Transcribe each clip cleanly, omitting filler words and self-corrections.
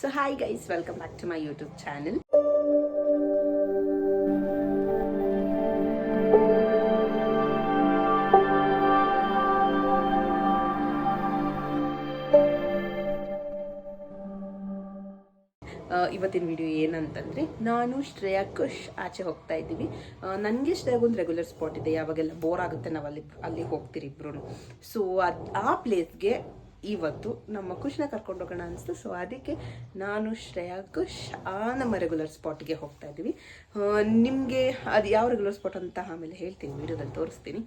So hi guys, welcome back to my YouTube channel. ಇವತ್ತಿನ video ಏನಂತಂದರೆ ನಾನು ಶ್ರೇಯಾ ಕುಶ್ ಆಚೆ ಹೋಗ್ತಾ ಇದ್ದೀವಿ. ನನಗೆ ಶ್ರೇಯಾಗೊಂದು ರೆಗ್ಯುಲರ್ ಸ್ಪಾಟ್ ಇದೆ. ಯಾವಾಗೆಲ್ಲ ಬೋರ್ ಆಗುತ್ತೆ ನಾವು ಅಲ್ಲಿ ಹೋಗ್ತೀರಿ ಇಬ್ರು. ಸೊ ಆ ಪ್ಲೇಸ್ಗೆ ಇವತ್ತು ನಮ್ಮ ಖುಷ್ನ ಕರ್ಕೊಂಡು ಹೋಗೋಣ ಅನಿಸ್ತು. ಸೊ ಅದಕ್ಕೆ ನಾನು ಶ್ರೇಯಾ ಕುಶ್ ನಮ್ಮ ರೆಗ್ಯುಲರ್ ಸ್ಪಾಟ್ಗೆ ಹೋಗ್ತಾ ಇದ್ದೀವಿ. ನಿಮಗೆ ಅದು ಯಾವ ರೆಗ್ಯುಲರ್ ಸ್ಪಾಟ್ ಅಂತ ಆಮೇಲೆ ಹೇಳ್ತೀನಿ, ವಿಡಿಯೋದಲ್ಲಿ ತೋರಿಸ್ತೀನಿ.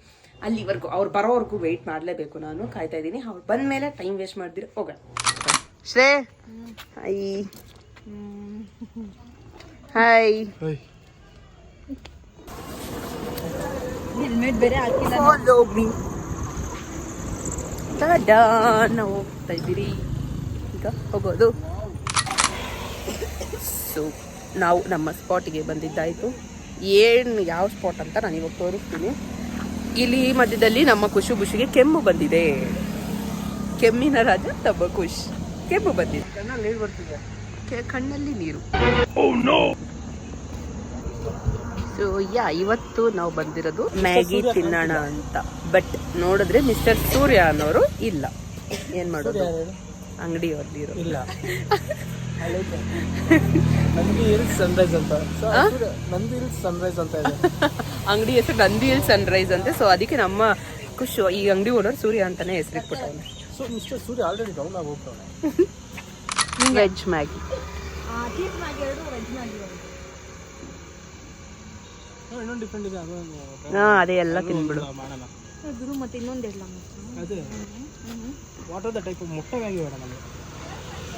ಅಲ್ಲಿವರೆಗೂ ಅವ್ರು ಬರೋವರೆಗೂ ವೆಯ್ಟ್ ಮಾಡಲೇಬೇಕು. ನಾನು ಕಾಯ್ತಾ ಇದ್ದೀನಿ. ಅವ್ರು ಬಂದ ಮೇಲೆ ಟೈಮ್ ವೇಸ್ಟ್ ಮಾಡಿದ್ರೆ ಹೋಗೋಣ. ಶ್ರೇ ಹಾಯ್ ಹೆಲ್ಮೆಟ್ ಬೇರೆ ಹಾಕಿಲ್ಲ. ನಾವು ಹೋಗ್ತಾ ಇದ್ದೀರಿ, ಈಗ ಹೋಗೋದು. ಸೊ ನಾವು ನಮ್ಮ ಸ್ಪಾಟಿಗೆ ಬಂದಿದ್ದಾಯಿತು. ಯಾವ ಸ್ಪಾಟ್ ಅಂತ ನಾನು ಇವಾಗ ತೋರಿಸ್ತೀನಿ. ಇಲ್ಲಿ ಮಧ್ಯದಲ್ಲಿ ನಮ್ಮ ಖುಷು ಖುಷಿಗೆ ಕೆಮ್ಮು ಬಂದಿದೆ. ಕೆಮ್ಮಿನ ರಾಜ ತಮ್ಮ ಖುಷ್ ಕೆಮ್ಮು ಬಂದಿದೆ. ನೀರು ಬರ್ತಿದೆ, ಕಣ್ಣಲ್ಲಿ ನೀರು. ಸೊ ಇವತ್ತು ನಾವು ಬಂದಿರೋದು ಮ್ಯಾಗಿ ತಿನ್ನೋಣ ಅಂತ. ಬಟ್ ನೋಡಿದ್ರೆ ಮಿಸ್ಟರ್ ಸೂರ್ಯ ಅನ್ನೋರು ಇಲ್ಲ. ಏನ್ ಮಾಡೋದು, ಅಂಗಡಿಯವ್ರಲ್ಲಿ ಇರೋ ಇಲ್ಲ. ನಂದಿ ಹಿಲ್ಸ್ ಸನ್ರೈಸ್ ಅಂತ, ನಂದಿ ಹಿಲ್ಸ್ ಸನ್ರೈಸ್ ಅಂತ ಇದೆ ಅಂಗಡಿ ಹೆಸರು. ನಂದಿ ಹಿಲ್ಸ್ ಸನ್ರೈಸ್ ಅಂತೆ. ಸೊ ಅದಕ್ಕೆ ನಮ್ಮ ಖುಷು ಈ ಅಂಗಡಿ ಓನರ್ ಸೂರ್ಯ ಅಂತಾನೆ ಹೆಸರಿಟ್ಬಿಟ್ಟವನೆ. ಸೊ ಮಿಸ್ಟರ್ ಸೂರ್ಯ ಆಲ್ರೆಡಿ ಡೌನ್ ಆಗಿ ಹೋಗ್ತಾನೆ. ವೆಜ್ ಮ್ಯಾಗಿ, ಇನ್ನೊಂದು ಡಿಫ್ರೆಂಟ್ ಇದೆ. ಅದೇ ಎಲ್ಲ ತಿನ್ಬಿಡು. ಮತ್ತೆ ಇನ್ನೊಂದಿಲ್ಲ. ಅದೇ what are the type of ಮೊಟ್ಟೆ ಮ್ಯಾಗಿ ಬೇಡ ನಮಗೆ.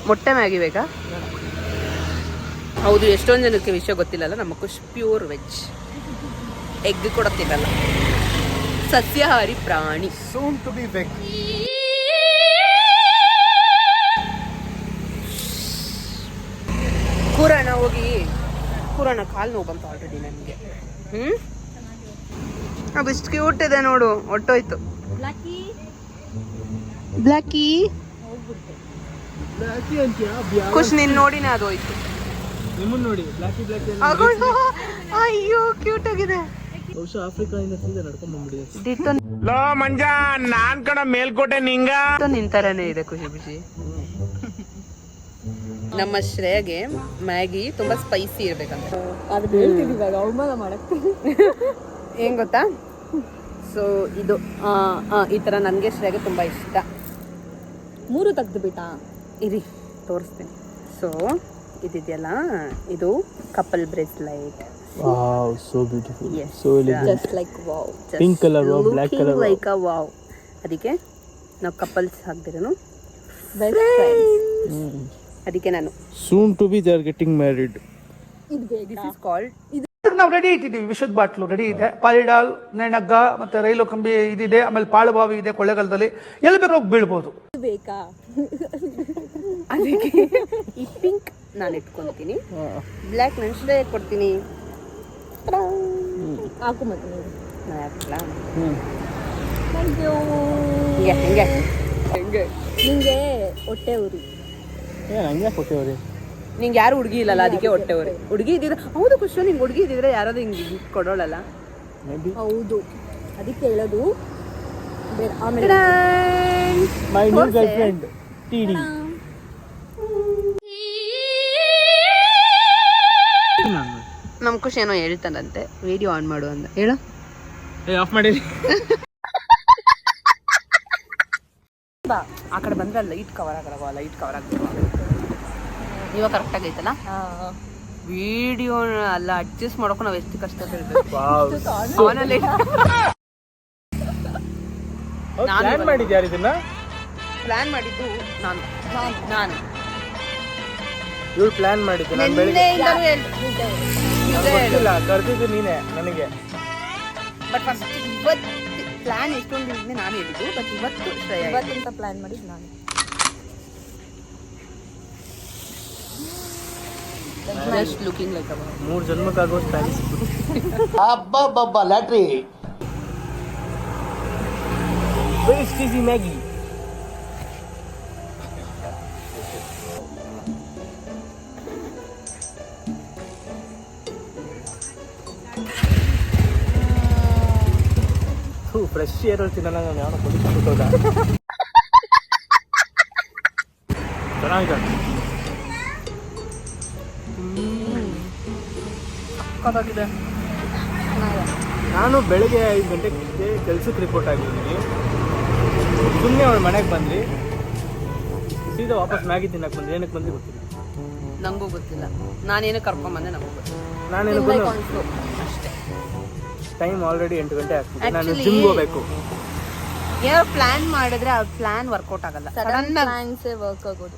ಮೊಟ್ಟೆ ಮ್ಯಾಗಿ ಬೇಕಾ? ಹೌದು, ಎಷ್ಟೊಂದು ಜನಕ್ಕೆ ವಿಷಯ ಗೊತ್ತಿಲ್ಲಲ್ಲ, ನಮ್ಮ ಖುಷ್ ಪ್ಯೂರ್ ವೆಜ್. ಎಗ್ ಕೂಡ ತಿನ್ನಲ್ಲ, ಸಸ್ಯಾಹಾರಿ ಪ್ರಾಣಿ. Soon to be veg. ಕೂರಣ ಹೋಗಿ ಕೂರಣ. ಕಾಲು ನೋವು ಬಂತು ಆಲ್ರೆಡಿ ನನಗೆ. ಅದು ಇಷ್ಟು ಕ್ಯೂಟ್ ಇದೆ ನೋಡು. ಹೊಟ್ಟೋಯ್ತು. ಬ್ಲಾಕಿ ಖುಷ್ ನಿನ್ ನೋಡಿನೇ ಅದು ಹೋಯ್ತು. ನಿಮ್ಮನ್ನ ನೋಡಿ ಬ್ಲಾಕಿ ಬ್ಲಾಕಿ. ಅಯ್ಯೋ ಕ್ಯೂಟ್ ಆಗಿದೆ. ಬಹುಶಃ ಆಫ್ರಿಕಾದಿಂದ ಸೀದಾ ನಡ್ಕೊಂಡ್ ಬಂದ್ಬಿಡಿದೆ. ದಿಟ್ಟು ಲೋ ಮಂಜ, ನಾನ್ ಕಣ ಮೇಲ್ಕೋಟೆ ನಿಂಗ ನಿಂತರನೇ ಇದೆ. ಖುಷಿ ಖುಷಿ. ನಮ್ಮ ಶ್ರೇಯಗೆ ಮ್ಯಾಗಿ ತುಂಬಾ ಸ್ಪೈಸಿ ಇರ್ಬೇಕಂತ ಅದು ಹೇಳ್ತಿದ್ವಿ ಇವಾಗ ಅವಮಾನ ಮಾಡಕ್ಕೆ. ಏನ್ ಗೊತ್ತಾ? ಸೊ ಇದು ಈ ತರ ನನಗೆ ಶ್ರೇಯಗೆ ತುಂಬಾ ಇಷ್ಟ. 3 ತೆಗ್ದು ಬಿಟ್ಟಾ ಇರಿ ತೋರಿಸ್ತೀನಿ. ಸೊ ಇದಿದೆಯಲ್ಲ, ಇದು couple bracelet. Wow, so beautiful. Yes. So elegant. Just like wow. Pink colour, black colour, like a wow. ಅದಕ್ಕೆ ನಾವು ಕಪಲ್ಸ್ ಹಾಕ್ದಿರೋನು ಬೆಸ್ಟ್ ಫ್ರೆಂಡ್ಸ್. ಅದಕ್ಕೆ ನಾನು soon to be they are getting married. This is called. ನಾವು ready ಇಟ್ಟಿದ್ದೀವಿ. ವಿಷದ bottle ready ಇದೆ. ಪಾಲಿಡಾಲ್, ನೆನಗ್ಗ ಮತ್ತೆ ರೈಲು ಕಂಬಿ ಇದಿದೆ. ಆಮೇಲೆ ಪಾಳುಬಾವಿ ಇದೆ ಕೊಳ್ಳೇಗಾಲದಲ್ಲಿ. ಎಲ್ಲಿ ಬೇಕಾದ್ರೂ ಹೋಗಿ ಬೀಳ್ಬೋದು. ಬೇಕಾ? ಅದಕ್ಕೆ ಈ ಪಿಂಕ್ ನಾನು ಇಟ್ಕೊಂತೀನಿ, ಬ್ಲ್ಯಾಕ್ ನಾನು ಶ್ರೇಯ ಕೊಡ್ತೀನಿ. ಹಾಕು ಮತ್ತೆ ನೀವು. ನಾನು ಹಾಕಲ್ಲ. Thank you. ಹೆಂಗೆ ಹೆಂಗೆ ನಿಂಗೆ ಹೊಟ್ಟೆ ಉರಿ. ಹಂಗೆ ಕೊಟ್ಟೇವ್ರಿ. ನಿಂಗೆ ಯಾರು ಹುಡುಗಿ ಇಲ್ಲಲ್ಲ, ಅದಕ್ಕೆ ಹೊಟ್ಟೆ ಅವ್ರೆ. ಹುಡುಗಿ ಇದ್ದಿದ್ರೆ ಹೌದು ಖುಷಿ, ನಿಂಗೆ ಹುಡುಗಿ ಇದ್ದಿದ್ರೆ ಯಾರಾದ್ರೂ ಹಿಂಗೆ ಗಿಫ್ಟ್ ಕೊಡೋಳಲ್ಲ. ಹೌದು, ಅದಕ್ಕೆ ಹೇಳೋದು. ಆಮೇಲೆ ಮೈ ನ್ಯೂ ಗರ್ಲ್ ಫ್ರೆಂಡ್ ಟಿಡಿ. ನಮ್ ಖುಷಿ ಏನೋ ಹೇಳ್ತಾನಂತೆ, ವಿಡಿಯೋ ಆನ್ ಮಾಡು ಅಂತ. ಹೇಳ ಆಫ್ ಮಾಡಿ. ಆ ಕಡೆ ಬಂದ್ರೆ ಲೈಟ್ ಕವರ್ ಆಗಲ್ಲ, ಲೈಟ್ ಕವರ್ ಆಗ್ತದೆ. ಇವಾಗ ಕರೆಕ್ಟ್ ಆಗೈತಲ್ಲ ವಿಡಿಯೋ ಅಲ್ಲ, ಅಡ್ಜಸ್ಟ್ ಮಾಡೋಕೆ ನಾವು ಎಷ್ಟು ಕಷ್ಟ ಬೀಳ್ಬೇಕು. ಪ್ಲಾನ್ ಮಾಡಿದ್ಯಾರು ಇದನ್ನ? ಪ್ಲಾನ್ ಮಾಡಿದ್ದು ನಾನು ಇವಳು ಪ್ಲಾನ್ ಮಾಡಿದ್ದು. ನಾನು ಗೊತ್ತಿಲ್ಲ, ಕರ್ದಿದ್ದು ನೀನೆ ನನಗೆ. ಬಟ್ ಫಸ್ಟ್ ಇವತ್ತು ಪ್ಲಾನ್ ಎಷ್ಟೊಂದು ನಾನು ಹೇಳಿದ್ದು. ಬಟ್ ಇವತ್ತಿಂತ ಪ್ಲಾನ್ ಮಾಡಿದ್ದು ನಾನು. ಜಸ್ಟ್ ಲುಕಿಂಗ್ ಲೈಕ್ ಅವ 3 ಜನ್ಮಕ್ಕಾಗೋ ಥ್ಯಾಂಕ್ಸ್. ಅಬ್ಬಬ್ಬಬ್ಬ ಲ್ಯಾಟ್ರಿ. Very cheesy Maggi. ಫ್ರೆಶ್ ಏರಲ್ಲಿ ತಿನ್ನಲ್ಲ ನಾನು ಯಾವನೋ ಕೊಟ್ಟಿದ್ದೋದ ಚೆನ್ನಾಗಿದೆ. ಸಕ್ಕತ್ತಾಗಿದೆ. ನಾನು ಬೆಳಗ್ಗೆ 5 ಗಂಟೆಗೆ ಕೆಲ್ಸಕ್ಕೆ ರಿಪೋರ್ಟ್ ಆಗಿದ್ದೀನಿ. ಸುಮ್ಮನೆ ಅವಳು ಮನೆಗೆ ಬಂದ್ರಿ, ಸೀದಾ ವಾಪಸ್ ಮ್ಯಾಗಿ ತಿನ್ನಕ್ಕೆ ಬಂದ್ರಿ. ಏನಕ್ಕೆ ಬಂದ್ರಿ ಗೊತ್ತಿಲ್ಲ, ನಂಗೂ ಗೊತ್ತಿಲ್ಲ. ನಾನೇನು ಕರ್ಕೊಂಬಂದೆ ನನಗೂ ಗೊತ್ತಿಲ್ಲ. ನಾನೇನು ತಿನ್ಬೇಕು ಅನ್ಸ್ತು. ಅಷ್ಟೇ. ಟೈಮ್ ಆಲ್ರೆಡಿ 8 ಗಂಟೆ ಆಗ್ತದೆ. ನಾನು Actually- ಜಿಮ್ಗೆ ಹೋಗ್ಬೇಕು. ಏನೋ ಪ್ಲಾನ್ ಮಾಡಿದ್ರೆ ಆ ಪ್ಲಾನ್ ವರ್ಕೌಟ್ ಆಗಲ್ಲ. ಸಡನ್ ಪ್ಲಾನ್ಸೇ ವರ್ಕ್ ಆಗೋದು.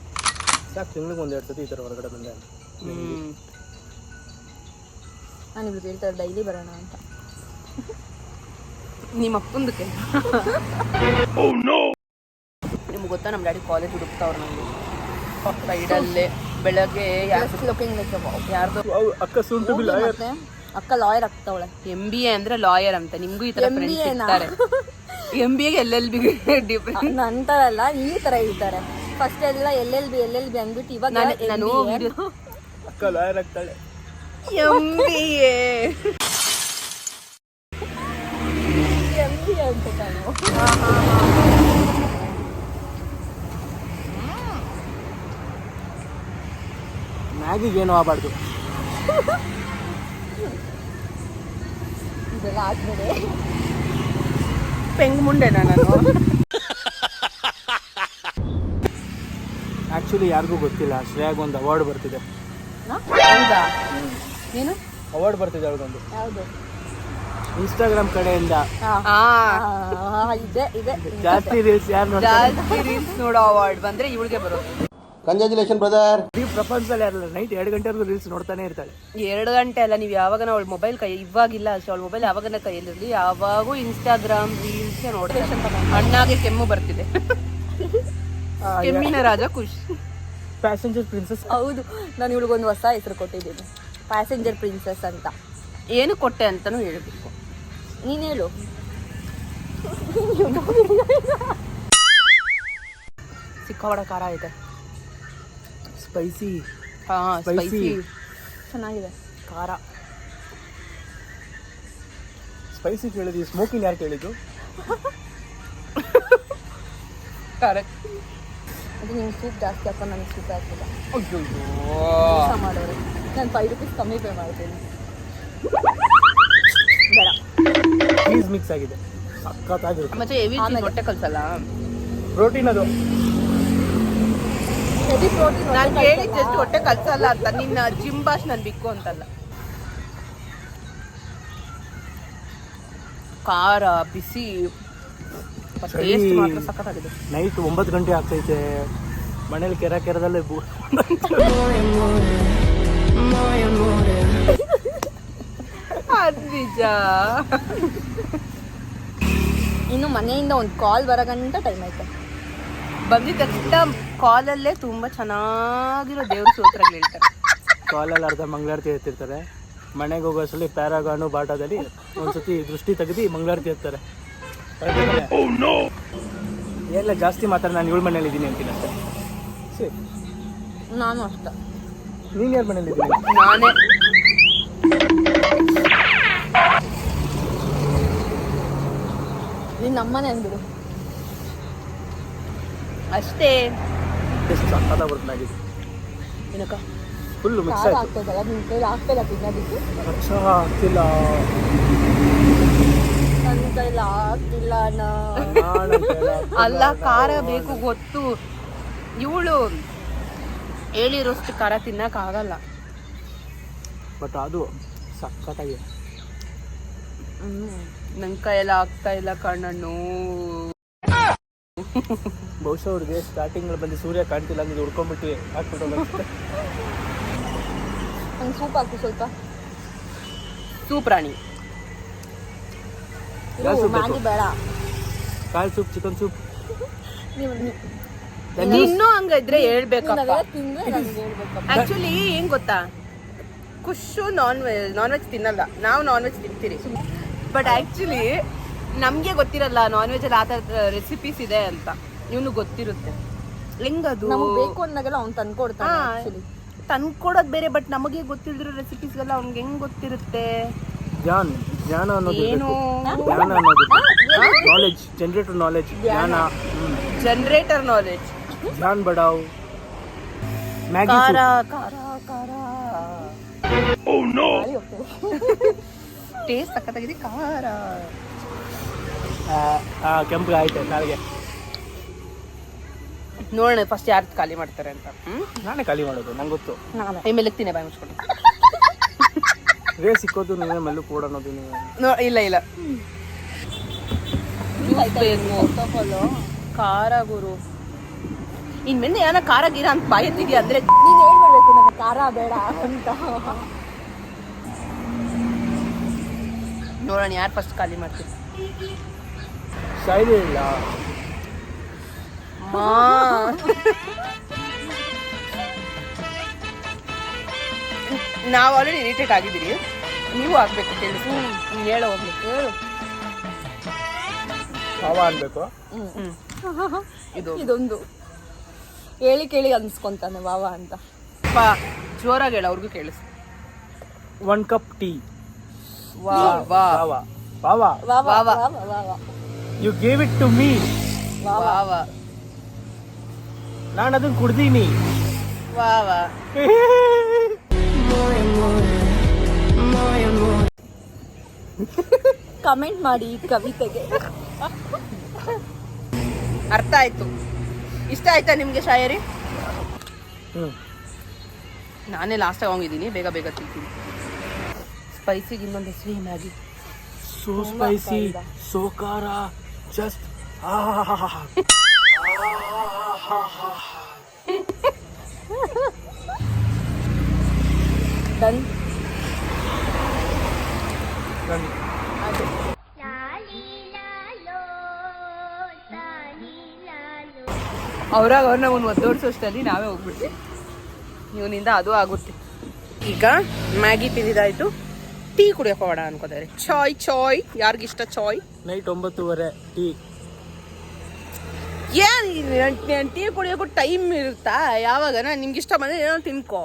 ಸಾಕು, ತಿಂಗ್ಳಿಗೆ 1-2 ಸತಿ ಈ ಥರ ಹೊರಗಡೆ ಬಂದೆ. ನಾನು ಇವ್ರು ಹೇಳ್ತಾರೆ ಡೈಲಿ ಬರೋಣ ಅಂತ. ನಿಮ್ಮ ಅಪ್ಪಂದಕ್ಕೆ ನಿಮ್ಗೆ ಗೊತ್ತಾ, ನಮ್ಮ ಡ್ಯಾಡಿ ಕಾಲೇಜ್ ಹುಡುಕ್ತಾವ್ರು ನನಗೆ ಸೈಡಲ್ಲೇ. ಬೆಳಗ್ಗೆ ಲುಕಿಂಗ್ ಲೈಕ್ ಯಾರ್ದು ಅಕ್ಕ ಸೂನ್ ಟು ಬಿ ಲಾಯರ್. ಮತ್ತೆ ಅಕ್ಕ ಲಾಯರ್ ಆಗ್ತಾವಳೆ. MBA ಅಂದ್ರೆ ಲಾಯರ್ ಅಂತ. ನಿಮ್ಗೂ ಈ ತರ ಫ್ರೆಂಡ್ಸ್ ಇರ್ತಾರೆ. MBA LLB different. ನಂತರಲ್ಲ ಈ ತರ ಇರ್ತಾರೆ. ಫಸ್ಟ್ ಎಲ್ಲ LLB ಅಂದ್ಬಿಟ್ಟು ಇವಾಗ ನಾನು ಅಕ್ಕ ಲಾಯರ್ ಆಗ್ತಾಳೆ. MBA MBA ಅಂತ ನಾನು. ಮ್ಯಾಗಿಗೆ ಏನು ಆಗಬಾರ್ದು. ಇದೆಲ್ಲ ಆದ್ಮೇಲೆ ಪೆಂಗ್ ಮುಂಡೆನಾ ನಾನು? ಆ್ಯಕ್ಚುಲಿ ಯಾರಿಗೂ ಗೊತ್ತಿಲ್ಲ, ಶ್ರೇಯಾಗ ಒಂದು ಅವಾರ್ಡ್ ಬರ್ತಿದೆ. ಹೌದಾ? ಏನು ಅವಾರ್ಡ್ ಬರ್ತಿದೆ ಅವ್ರಿಗೊಂದು, ಯಾವುದು? ಇನ್ಸ್ಟಾಗ್ರಾಮ್ ಕಡೆಯಿಂದ. ಇದೆ ಇದೆ. ಜಾಸ್ತಿ ರೀಲ್ಸ್ ಯಾರು ನೋಡ್ತಾರೆ, ಜಾಸ್ತಿ ರೀಲ್ಸ್ ನೋಡೋ ಅವಾರ್ಡ್ ಬಂದ್ರೆ ಇವಳಿಗೆ ಬರೋದು. Congratulation brother. ಈ ಪ್ರಪಂಚದಲ್ಲಿ ಯಾರಲ್ಲ ನೈಟ್ 2 ಗಂಟೆವರೆಗೂ ರೀಲ್ಸ್ ನೋಡ್ತಾನೆ ಇರ್ತಾಳೆ. 2 ಗಂಟೆ ಅಲ್ಲ, ನೀವು ಯಾವಾಗ ಅವಳ ಮೊಬೈಲ್ ಕೈ ಇವಾಗಿಲ್ಲ ಅಷ್ಟೇ, ಅವಳ ಮೊಬೈಲ್ ಯಾವಾಗನ ಕೈಯಲ್ಲಿರಲಿ ಯಾವಾಗೂ ಇನ್ಸ್ಟಾಗ್ರಾಮ್ ರೀಲ್ಸ್ ನೋಡ್ತಾರೆ. ಅಣ್ಣಾಗೆ ಕೆಮ್ಮು ಬರ್ತಿದೆ. ಕೆಮ್ಮಿನ ರಾಜ ಖುಷ್. Passenger princess. ಹೌದು, ನಾನು ಇವಳಿಗೊಂದು ಹೊಸ ಹೆಸರು ಕೊಟ್ಟಿದ್ದೀನಿ, ಪ್ಯಾಸೆಂಜರ್ ಪ್ರಿನ್ಸೆಸ್ ಅಂತ. ಏನು ಕೊಟ್ಟೆ ಅಂತಾನು ಹೇಳ್ಬೇಕು. ನೀನು ಹೇಳು. ಸಿಕ್ಕಾಪಟ್ಟೆ ಖಾರ ಐತೆ. ಸ್ಪೈಸಿ. ಸ್ಪೈಸಿ ಚೆನ್ನಾಗಿದೆ ಖಾರ. ಸ್ಪೈಸಿ ಕೇಳಿದ್ವಿ, ಸ್ಮೋಕಿಂಗ್ ಯಾರು ಕೇಳಿದ್ದು? ಕರೆಕ್ಟ್. ಅದು ನಿಮ್ಗೆ ಸೂಪ್ ಜಾಸ್ತಿ ಹಾಕೊಂಡು ನನಗೆ ಸೂಪ್ ಹಾಕಿಲ್ಲ. ಅಯ್ಯೋ ಕೆಲಸ ಮಾಡೋರು ನಾನು 5 ರೂಪೀಸ್ ಕಮ್ಮಿ ಪೇ ಮಾಡ್ತೀನಿ. ಬೇಡ, ಚೀಸ್ ಮಿಕ್ಸ್ ಆಗಿದೆ, ಸಖತ್ತಾಗಿರುತ್ತೆ. ಮತ್ತೆ ಹೆವಿ ಚೀಸ್ ಹೊಟ್ಟೆ ಕಲ್ಸಲ್ಲ. ಪ್ರೋಟೀನ್ ಅದು. Heavy protein. ನಾನು ಕೇಳಿ ಜಸ್ಟ್ ಹೊಟ್ಟೆ ಕಲ್ಸಲ್ಲ ಅಂತ, ನಿನ್ನ ಜಿಮ್ ಬಾಷ್ ನನ್ ಬಿಕ್ಕು ಅಂತಲ್ಲ. ಖಾರ ಬಿಸಿ ಟೇಸ್ಟ್ ಮಾತ್ರ ಸಖತ್ತಾಗಿದೆ. ನೈಟ್ 9 ಗಂಟೆ ಆಗ್ತೈತೆ, ಮನೇಲಿ ಕೆರದಲ್ಲೇ ಅದ್ ನಿಜ. ಇನ್ನು ಮನೆಯಿಂದ ಒಂದು ಕಾಲ್ ಬರೋಗಂಟ ಟೈಮ್ ಐತೆ. ಬಂದಿದ್ದ ತಕ್ಷಣ ಕಾಲಲ್ಲೇ ತುಂಬಾ ಚೆನ್ನಾಗಿರೋ ದೇವ್ರ ಸ್ತೋತ್ರಗಳು ಹೇಳ್ತಾರೆ. ಕಾಲಲ್ಲಿ ಅರ್ಧ ಮಂಗಳಾರತಿ ಎತ್ತಿರ್ತಾರೆ. ಮನೆಗೆ ಹೋಗೋ ಅಷ್ಟರಲ್ಲಿ ಪ್ಯಾರಾಗಾನು ಬಾಟಾದಲ್ಲಿ ಒಂದ್ಸತಿ ದೃಷ್ಟಿ ತೆಗೆದು ಮಂಗಳಾರತಿ ಎತ್ತಾರೆ. ಎಲ್ಲ ಜಾಸ್ತಿ ಮಾತ್ರ ನಾನು 7 ಮನೇಲಿ ಇದ್ದೀನಿ ಅಂತೀನಿ ಅಷ್ಟೇ. ಸರಿ, ನಾನು ಅಷ್ಟೇ. ನೀನು ಯಾರ ಮನೇಲಿ ಇದ್ದೀನಿ? ನಾನೇ ನೀನು ನಮ್ಮನೆ ಅಂದ್ಬಿಡು ಅಷ್ಟೇ. ಎಷ್ಟು ಸಕ್ಕತ್ತ ಬರ್ತಾಗಿದೆ. ಏನಕ್ಕ ಫುಲ್ಲು ಮಿಕ್ಸ್ ಖಾರ ಆಯ್ತು. ಆಗ್ತದಲ್ಲ, ನಿನ್ನ ಕೈಲಿ ಆಗ್ತಿಲ್ಲ ತಿನ್ನೋದಕ್ಕೆ. ಆಗ್ತಿಲ್ಲ. ನನ್ನ ಕೈಲಿ ಆಗ್ತಿಲ್ಲ ಅಣ್ಣ. ಅಲ್ಲ, ಖಾರ ಬೇಕು ಗೊತ್ತು. ಇವಳು ಹೇಳಿರೋಷ್ಟು ಖಾರ ತಿನ್ನಕ್ ಆಗಲ್ಲ. ಬಟ್ ಅದು ಸಕ್ಕತ್ತಾಗಿದೆ. ನನ್ ಕೈಯೆಲ್ಲ ಆಗ್ತಾ ಇಲ್ಲ ಕಣ್ಣಣ್ಣು. ಬಹುಶಃ ಅವ್ರಿಗೆ ಸ್ಟಾರ್ಟಿಂಗ್ ಬಂದು ಸೂರ್ಯ ಕಾಣ್ತಿಲ್ಲ ಅಂದ್ರೆ ಹುಡ್ಕೊಂಡ್ಬಿಟ್ಟು ಹಾಕ್ಬಿಟ್ಟು ನಂಗೆ ಸೂಪ್ ಹಾಕು ಸ್ವಲ್ಪ. ಸೂಪ್ ರಾಣಿ. ಯಾವ soup ಬೇಕು? ಮ್ಯಾಗಿ ಬೇಡ. ಕಾಲ್ ಸೂಪ್, ಚಿಕನ್ ಸೂಪ್. ನೀವು ಇನ್ನೂ ಹಂಗಿದ್ರೆ ಹೇಳ್ಬೇಕಪ್ಪ. ನೀವೆಲ್ಲ ತಿಂದ್ರೆ ನನಗೆ ಹೇಳ್ಬೇಕಪ್ಪ. ಆಕ್ಚುಲಿ ಏನ್ ಗೊತ್ತಾ, ಖುಷು ನಾನ್ ವೆಜ್ ತಿನ್ನಲ್ಲ. ನಾವು ನಾನ್ ವೆಜ್ ತಿಂತೀರಿ. ಬಟ್ ಆಕ್ಚುಲಿ ನಮ್ಗೆ ಗೊತ್ತಿರಲ್ಲ ನಾನ್ ವೆಜ್ ಅಲ್ಲಿ ಆ ಥರದ ರೆಸಿಪೀಸ್ ಇದೆ ಅಂತ. ಇವನು ಗೊತ್ತಿರುತ್ತೆ. ಹೆಂಗದು ನಮ್ಗೆ ಬೇಕು ಅಂದಾಗೆಲ್ಲ ಅವ್ನು ತಂದ್ಕೊಡ್ತಾನೆ. ಆಕ್ಚುಲಿ ತಂದ್ಕೊಡೋದು ಬೇರೆ, ಬಟ್ ನಮಗೆ ಗೊತ್ತಿಲ್ದಿರೋ ರೆಸಿಪೀಸ್ಗೆಲ್ಲ ಅವ್ನಿಗೆ ಹೆಂಗ್ ಗೊತ್ತಿರುತ್ತೆ? ಜ್ಞಾನ ಅನ್ನೋದು ಏನು ಜ್ಞಾನ ಅನ್ನೋದು ನಾಲೆಜ್ ಜನರೇಟರ್ ನಾಲೆಜ್ ಜ್ಞಾನ ಜನರೇಟರ್ ನಾಲೆಜ್. ಧ್ಯಾನ್ ಬಡಾವ್ ಮ್ಯಾಗಿ ಖಾರ ಖಾರ ಖಾರ. ಟೇಸ್ಟ್ ಸಖತ್ತಾಗಿದೆ. ಖಾರ ಕೆಂಪು ಆಯ್ತು ನಾಳೆಗೆ ನೋಡೋಣ ಫಸ್ಟ್ ಯಾರು ಖಾಲಿ ಮಾಡ್ತಾರೆ ಅಂತ. ನಾನೇ ಖಾಲಿ ಮಾಡೋದು ನಂಗೆ ಗೊತ್ತು. ಆಮೇಲೆ ತಿನ್ನೆ ಬಾಯಿ ಮುಚ್ಕೊಂಡು. ರೇಸ್ ಸಿಕ್ಕೋದು ನೀವೇ ಮೇಲೂ ಕೂಡ ಅನ್ನೋದು ನೀವು. ಇಲ್ಲ ಇಲ್ಲ ತಗೊಳ್ಳೋ. ಖಾರ ಗುರು. ಇನ್ಮೇಲೆ ಏನೋ ಖಾರ ಗೀರ ಅಂತ ಬಾಯತ್ತಿದ್ಯಾ ಅಂದ್ರೆ ನೀನ್ ಹೇಳ್ಬಿಡ್ಬೇಕು ನನಗೆ ಖಾರ ಬೇಡ ಅಂತ. ನೋಡೋಣ ಯಾರು ಫಸ್ಟ್ ಖಾಲಿ ಮಾಡ್ತೀವಿ. ಶೈಲಿ ಇಲ್ಲ ನಾವು ಆಲ್ರೆಡಿ ಇರಿಟೇಟ್ ಆಗಿದ್ದೀರಿ, ನೀವು ಆಗ್ಬೇಕು ತಿಳಿಸಿ. ಹೇಳೋ ಹೋಗ್ಬೇಕು. ಪಾವ ಅನ್ಬೇಕು. ಇದೊಂದು ಹೇಳಿ ಕೇಳಿ ಅನ್ಸ್ಕೊಂತಾನೆ ವಾವ ಅಂತ. ಜೋರಾಗಿ ಹೇಳ, ಅವ್ರಿಗೂ ಕೇಳಿಸ್. 1 ಕಪ್ ಟೀ. ವಾ ವಾ ಪಾವ ಪಾವ wow wow. Wow wow. You gave it to me. ವಾ ವಾ ನಾನು ಅದನ್ನ ಕುಡ್ದೀನಿ. ವಾ ವಾ. ಕಮೆಂಟ್ ಮಾಡಿ ಈ ಕವಿತೆಗೆ. ಅರ್ಥ ಆಯ್ತು. ಇಷ್ಟ ಆಯ್ತಾ ನಿಮ್ಗೆ ಶಾಯರಿ? ನಾನೇ ಲಾಸ್ಟ್ ಹೋಗಿದ್ದೀನಿ, ಬೇಗ ಬೇಗ ತಿಂತೀನಿ. ಸ್ಪೈಸಿಗೆ ಇನ್ನೊಂದು ಹೆಸರು ಮ್ಯಾಗಿ. ಸೋ ಸ್ಪೈಸಿ, ಸೋ ಖಾರ, ಜಸ್ಟ್ ಡನ್. ಅವ್ರಾಗ ಅವ್ರನ್ನ ಒಂದು ಒದ್ದೋಡ್ಸೋಷ್ಟಲ್ಲಿ ನಾವೇ ಹೋಗ್ಬಿಡ್ತೀವಿ. ಇವನಿಂದ ಅದು ಆಗುತ್ತೆ. ಈಗ ಮ್ಯಾಗಿ ತಿಂದಿದ್ದಾಯ್ತು, ಟೀ ಕುಡಿಯೋಕೆ ಹೋಗೋಣ ಅನ್ಕೋತಾರೆ. ಚಾಯ್ ಚಾಯ್ ಯಾರಿಗಿಷ್ಟ ಚಾಯ್? Night 9:30 tea. ಏನ್ ಟೀ ಕುಡಿಯೋಕ್ಕೂ ಟೈಮ್ ಇರುತ್ತಾ? ಯಾವಾಗ ನಿಮ್ಗೆ ಇಷ್ಟ ಬಂದ್ರೆ ಏನೋ ತಿನ್ಕೋ.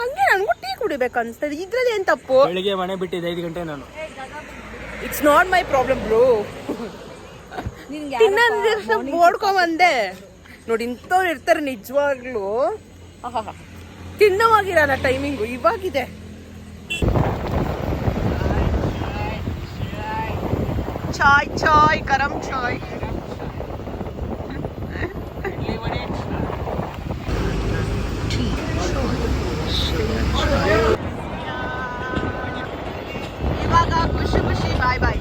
ಹಂಗೆ ನನಗೂ ಟೀ ಕುಡಿಬೇಕು ಅನ್ಸ್ತದೆ. ಇದ್ರಲ್ಲಿ ಏನ್ ತಪ್ಪು? ಬೆಳಿಗ್ಗೆ ಮನೆ ಬಿಟ್ಟಿದ್ದೆ 5 ಗಂಟೆ ನಾನು. It's not my problem bro. ಓಡ್ಕೊಂಬಂದೆ ನೋಡಿ. ಇಂಥವ್ರು ಇರ್ತಾರೆ ನಿಜವಾಗ್ಲೂ. ತಿನ್ನೋವಾಗಿರಲ್ಲ ಟೈಮಿಂಗು. ಇವಾಗಿದೆ. ಚಾಯ್ ಚಾಯ್ ಗರಂ ಚಾಯ್. ಇವಾಗ ಖುಷಿ ಖುಷಿ ಬಾಯ್ ಬಾಯ್.